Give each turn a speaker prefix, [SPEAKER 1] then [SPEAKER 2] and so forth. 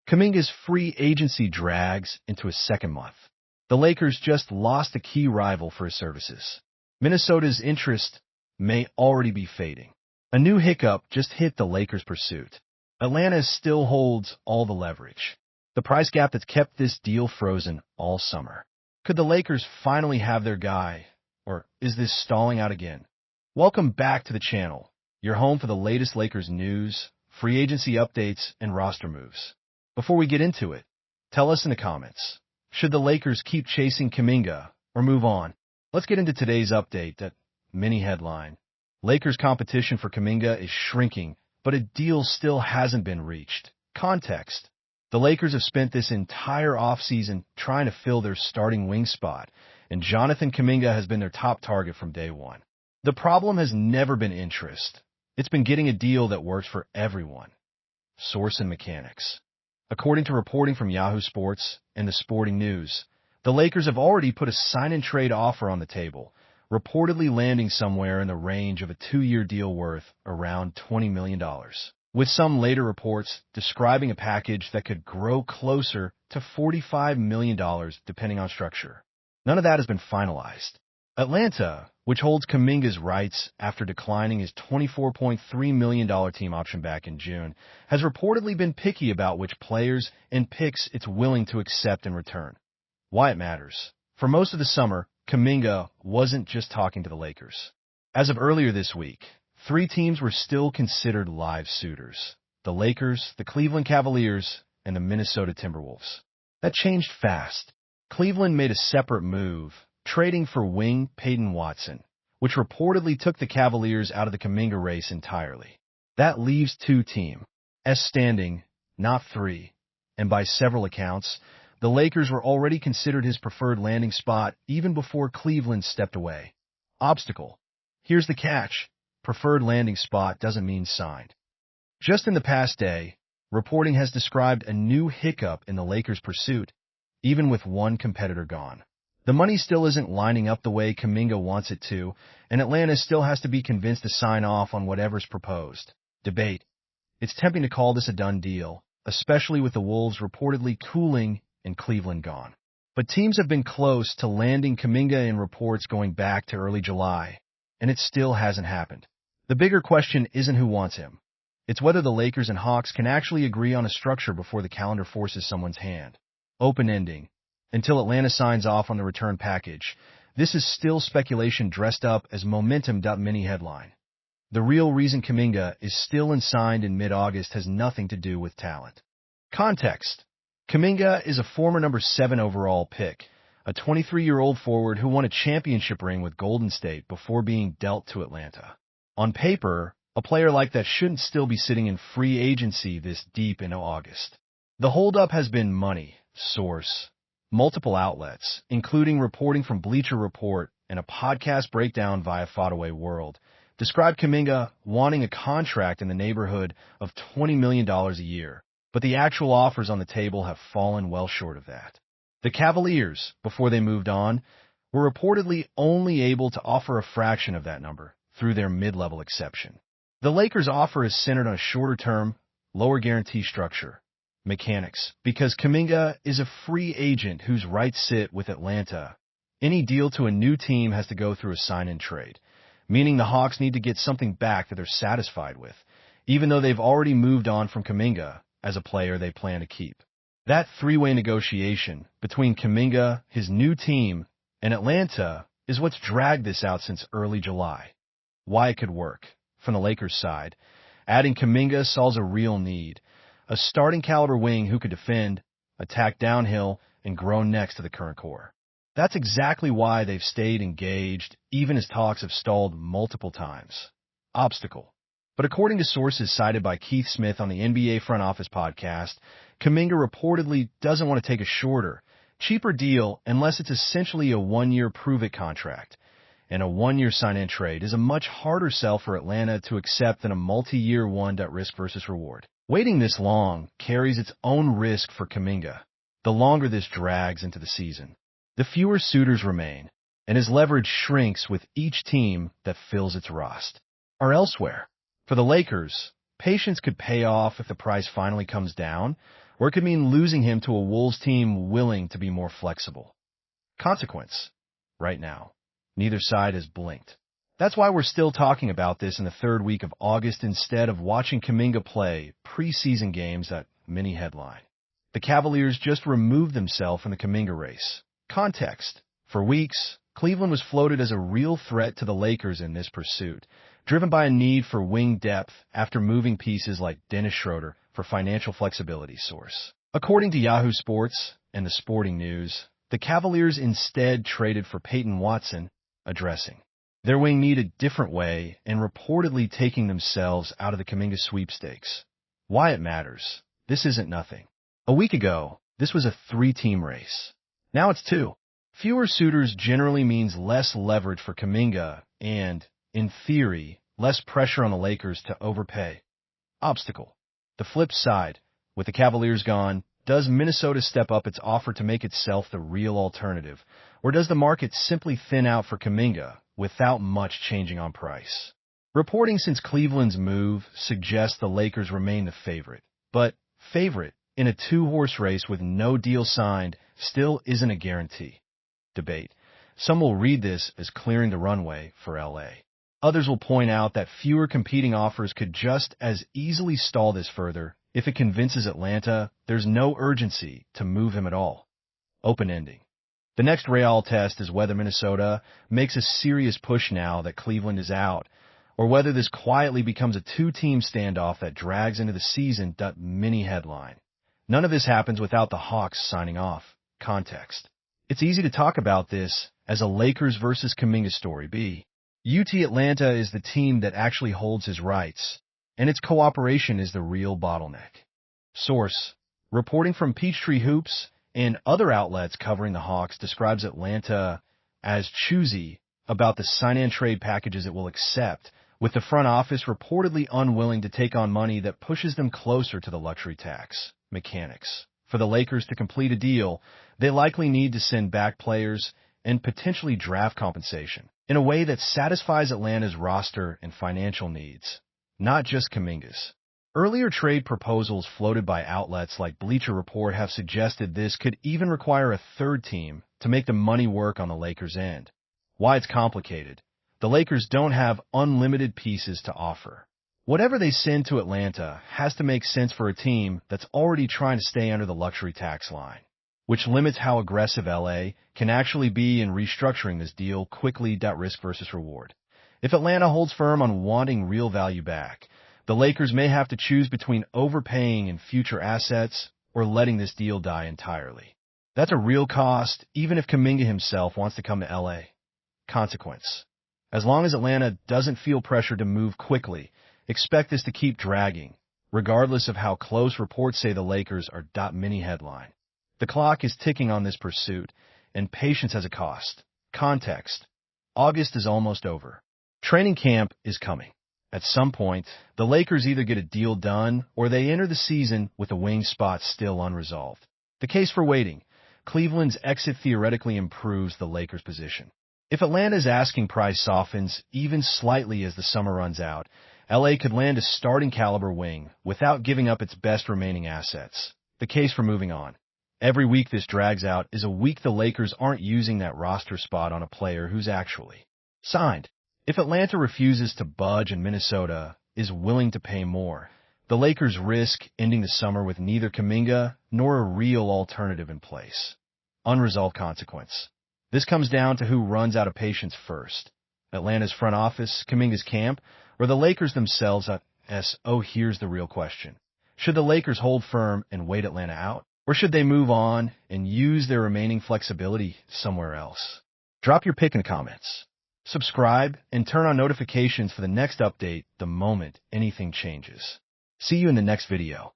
[SPEAKER 1] Kuminga's free agency drags into his second month. The Lakers just lost a key rival for his services. Minnesota's interest may already be fading. A new hiccup just hit the Lakers' pursuit. Atlanta still holds all the leverage. The price gap that's kept this deal frozen all summer. Could the Lakers finally have their guy, or is this stalling out again? Welcome back to the channel, your home for the latest Lakers news, free agency updates, and roster moves. Before we get into it, tell us in the comments, should the Lakers keep chasing Kuminga or move on? Let's get into today's update. That mini headline. Lakers' competition for Kuminga is shrinking, but a deal still hasn't been reached. Context. The Lakers have spent this entire offseason trying to fill their starting wing spot, and Jonathan Kuminga has been their top target from day one. The problem has never been interest. It's been getting a deal that works for everyone. Source and mechanics. According to reporting from Yahoo Sports and the Sporting News, the Lakers have already put a sign-and-trade offer on the table, reportedly landing somewhere in the range of a 2-year deal worth around $20 million, with some later reports describing a package that could grow closer to $45 million depending on structure. None of that has been finalized. Atlanta, which holds Kuminga's rights after declining his $24.3 million team option back in June, has reportedly been picky about which players and picks it's willing to accept in return. Why it matters. For most of the summer, Kuminga wasn't just talking to the Lakers. As of earlier this week, 3 teams were still considered live suitors: the Lakers, the Cleveland Cavaliers, and the Minnesota Timberwolves. That changed fast. Cleveland made a separate move, trading for wing Peyton Watson, which reportedly took the Cavaliers out of the Kuminga race entirely. That leaves 2 teams standing, not 3, and by several accounts, the Lakers were already considered his preferred landing spot even before Cleveland stepped away. Obstacle. Here's the catch. Preferred landing spot doesn't mean signed. Just in the past day, reporting has described a new hiccup in the Lakers' pursuit, even with one competitor gone. The money still isn't lining up the way Kuminga wants it to, and Atlanta still has to be convinced to sign off on whatever's proposed. Debate. It's tempting to call this a done deal, especially with the Wolves reportedly cooling and Cleveland gone. But teams have been close to landing Kuminga in reports going back to early July, and it still hasn't happened. The bigger question isn't who wants him. It's whether the Lakers and Hawks can actually agree on a structure before the calendar forces someone's hand. Open-ending. Until Atlanta signs off on the return package, this is still speculation dressed up as momentum. Mini headline. The real reason Kuminga is still unsigned in mid-August has nothing to do with talent. Context. Kuminga is a former number 7 overall pick, a 23-year-old forward who won a championship ring with Golden State before being dealt to Atlanta. On paper, a player like that shouldn't still be sitting in free agency this deep into August. The holdup has been money. Source. Multiple outlets, including reporting from Bleacher Report and a podcast breakdown via Fadeaway World, describe Kuminga wanting a contract in the neighborhood of $20 million a year, but the actual offers on the table have fallen well short of that. The Cavaliers, before they moved on, were reportedly only able to offer a fraction of that number through their mid-level exception. The Lakers' offer is centered on a shorter-term, lower guarantee structure. Mechanics. Because Kuminga is a free agent whose rights sit with Atlanta, any deal to a new team has to go through a sign-and-trade, meaning the Hawks need to get something back that they're satisfied with, even though they've already moved on from Kuminga as a player they plan to keep. That 3-way negotiation between Kuminga, his new team, and Atlanta is what's dragged this out since early July. Why it could work. From the Lakers' side, adding Kuminga solves a real need. A starting caliber wing who could defend, attack downhill, and grow next to the current core. That's exactly why they've stayed engaged, even as talks have stalled multiple times. Obstacle. But according to sources cited by Keith Smith on the NBA Front Office podcast, Kuminga reportedly doesn't want to take a shorter, cheaper deal unless it's essentially a 1-year prove-it contract. And a 1-year sign-in trade is a much harder sell for Atlanta to accept than a multi-year one. Risk versus reward. Waiting this long carries its own risk for Kuminga. The longer this drags into the season, the fewer suitors remain, and his leverage shrinks with each team that fills its roster. Or elsewhere. For the Lakers, patience could pay off if the price finally comes down, or it could mean losing him to a Wolves team willing to be more flexible. Consequence. Right now, neither side has blinked. That's why we're still talking about this in the third week of August instead of watching Kuminga play preseason games. That mini headline. The Cavaliers just removed themselves from the Kuminga race. Context. For weeks, Cleveland was floated as a real threat to the Lakers in this pursuit, driven by a need for wing depth after moving pieces like Dennis Schroeder for financial flexibility source. According to Yahoo Sports and the Sporting News, the Cavaliers instead traded for Peyton Watson, addressing their wing need a different way and reportedly taking themselves out of the Kuminga sweepstakes. Why it matters. This isn't nothing. A week ago, this was a 3-team race. Now it's 2. Fewer suitors generally means less leverage for Kuminga and, in theory, less pressure on the Lakers to overpay. Obstacle. The flip side. With the Cavaliers gone, does Minnesota step up its offer to make itself the real alternative, or does the market simply thin out for Kuminga without much changing on price? Reporting since Cleveland's move suggests the Lakers remain the favorite, but favorite in a 2-horse race with no deal signed still isn't a guarantee. Debate. Some will read this as clearing the runway for LA. Others will point out that fewer competing offers could just as easily stall this further if it convinces Atlanta there's no urgency to move him at all. Open ending. The next real test is whether Minnesota makes a serious push now that Cleveland is out, or whether this quietly becomes a 2-team standoff that drags into the season. Mini headline. None of this happens without the Hawks signing off. Context. It's easy to talk about this as a Lakers versus Kuminga story. UT Atlanta is the team that actually holds his rights, and its cooperation is the real bottleneck. Source. Reporting from Peachtree Hoops and other outlets covering the Hawks describes Atlanta as choosy about the sign-and trade packages it will accept, with the front office reportedly unwilling to take on money that pushes them closer to the luxury tax mechanics. For the Lakers to complete a deal, they likely need to send back players and potentially draft compensation in a way that satisfies Atlanta's roster and financial needs, not just Kuminga's. Earlier trade proposals floated by outlets like Bleacher Report have suggested this could even require a 3rd team to make the money work on the Lakers' end. Why it's complicated. The Lakers don't have unlimited pieces to offer. Whatever they send to Atlanta has to make sense for a team that's already trying to stay under the luxury tax line, which limits how aggressive LA can actually be in restructuring this deal quickly. Risk versus reward. If Atlanta holds firm on wanting real value back, the Lakers may have to choose between overpaying in future assets or letting this deal die entirely. That's a real cost, even if Kuminga himself wants to come to LA. Consequence. As long as Atlanta doesn't feel pressure to move quickly, expect this to keep dragging, regardless of how close reports say the Lakers are. Mini headline. The clock is ticking on this pursuit, and patience has a cost. Context. August is almost over. Training camp is coming. At some point, the Lakers either get a deal done or they enter the season with a wing spot still unresolved. The case for waiting. Cleveland's exit theoretically improves the Lakers' position. If Atlanta's asking price softens even slightly as the summer runs out, LA could land a starting caliber wing without giving up its best remaining assets. The case for moving on. Every week this drags out is a week the Lakers aren't using that roster spot on a player who's actually signed. If Atlanta refuses to budge and Minnesota is willing to pay more, the Lakers risk ending the summer with neither Kuminga nor a real alternative in place. Unresolved consequence. This comes down to who runs out of patience first. Atlanta's front office, Kuminga's camp, or the Lakers themselves. Here's the real question. Should the Lakers hold firm and wait Atlanta out? Or should they move on and use their remaining flexibility somewhere else? Drop your pick in the comments. Subscribe and turn on notifications for the next update the moment anything changes. See you in the next video.